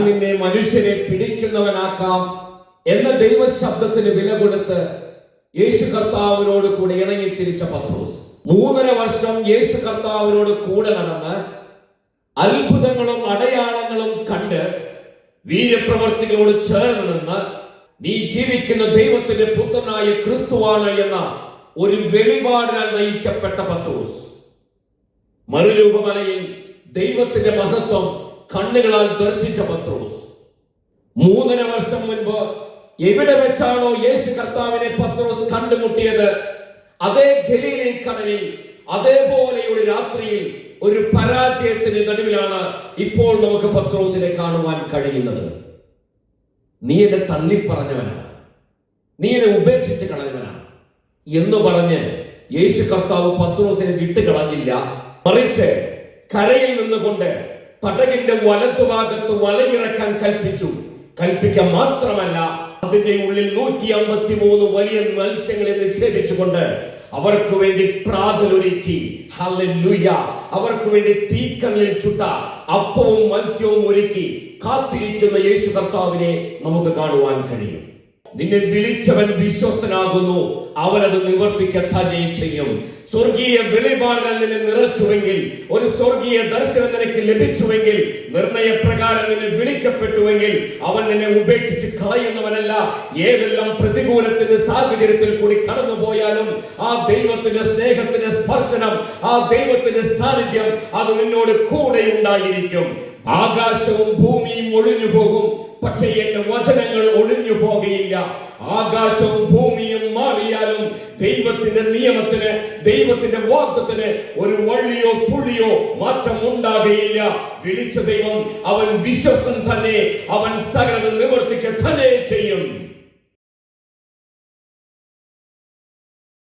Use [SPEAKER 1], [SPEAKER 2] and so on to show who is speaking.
[SPEAKER 1] നിന്നെ മനുഷ്യനെ പിടിക്കുന്നവനാക്കാം എന്ന ദൈവശബ്ദത്തിന് വില കൊടുത്ത് യേശു കർത്താവിനോട് കൂടെ ഇണങ്ങി തിരിച്ച പത്രോസ് 3.5 വർഷം യേശു കർത്താവിനോട് കൂടെ നടന്ന് അത്ഭുതങ്ങളും അടയാളങ്ങളും കണ്ട് വീര്യപ്രവർത്തികളോട് ചേർന്ന് നിന്ന് നീ ജീവിക്കുന്ന ദൈവത്തിന്റെ പുത്രനായ ക്രിസ്തുവാണ് എന്ന ഒരു വെളിപാടിനാൽ നയിക്കപ്പെട്ട പത്രോസ് മറുരൂപമലയിൽ ദൈവത്തിന്റെ മഹത്വം കണ്ണുകളാൽ ദർശിച്ച പത്രോസ് 3.5 വർഷം മുൻപ് എവിടെ വെച്ചാണോ യേശു കർത്താവിനെ പത്രോസ് കണ്ടുമുട്ടിയത്, അതേ ഗലീലി കടലിൽ അതേപോലെ ഒരു രാത്രിയിൽ ഒരു പരാജയത്തിന് നടുവിലാണ് ഇപ്പോൾ നമുക്ക് പത്രോസിനെ കാണുവാൻ കഴിയുന്നത്. നീ എന്നെ തള്ളിപ്പറഞ്ഞവനാ, നീ എന്നെ ഉപേക്ഷിച്ച് കളഞ്ഞവനാ എന്ന് പറഞ്ഞ് യേശു കർത്താവ് പത്രോസിനെ വിട്ടുകളഞ്ഞില്ല. മറിച്ച് കരയിൽ നിന്നുകൊണ്ട് പടകിന്റെ വലത്തുഭാഗത്ത് വലയിറക്കാൻ കൽപ്പിക്കാൻ മാത്രമല്ല, അതിന്റെ ഉള്ളിൽ 153 വലിയ മത്സ്യങ്ങളെ നിക്ഷേപിച്ചുകൊണ്ട് അവർക്ക് വേണ്ടി പ്രാതലൊരുക്കി. ഹല്ലേലൂയ! അവർക്ക് വേണ്ടി തീക്കനലിൽ ചുട്ട അപ്പവും മത്സ്യവും ഒരുക്കി കാത്തിരിക്കുന്ന യേശു കർത്താവിനെ നമുക്ക് കാണുവാൻ കഴിയും. നിന്നെ വിളിച്ചവൻ വിശ്വസ്തനാകുന്നു, അവനത് നിവർത്തിക്ക തന്നെ ചെയ്യും. സ്വർഗീയ വെളിപാടിനാൽ നിന്നെ നിറച്ചുവെങ്കിൽ, ഒരു സ്വർഗീയ ദർശനം നിനക്ക് ലഭിച്ചുവെങ്കിൽ, നിർണയപ്രകാരം നിന്നെ വിളിക്കപ്പെട്ടുവെങ്കിൽ, അവൻ നിന്നെ ഉപേക്ഷിച്ച് കളയുന്നവനല്ല. ഏതെല്ലാം പ്രതികൂലത്തിന്റെ സാഹചര്യത്തിൽ കൂടി കടന്നുപോയാലും ആ ദൈവത്തിന്റെ സ്നേഹത്തിന്റെ സ്പർശനം, ആ ദൈവത്തിന്റെ സാന്നിധ്യം അത് നിന്നോട് കൂടെ ഉണ്ടായിരിക്കും. ആകാശവും ഭൂമിയും ഒഴിഞ്ഞു പോകും, പക്ഷേ എന്റെ വചനങ്ങൾ ഒഴിഞ്ഞു പോകുകയില്ല. ആകാശവും ഭൂമിയും മാറിയാലും ദൈവത്തിന്റെ നിയമത്തിന്, ദൈവത്തിന്റെ വാഗ്ദത്തത്തിന് ഒരു വള്ളിയോ പുള്ളിയോ മാറ്റം ഉണ്ടാകുകയില്ല. വിളിച്ച ദൈവം അവൻ വിശ്വസ്തൻ തന്നെ, അവൻ സകലതും നിവർത്തിക്ക തന്നെ ചെയ്യും.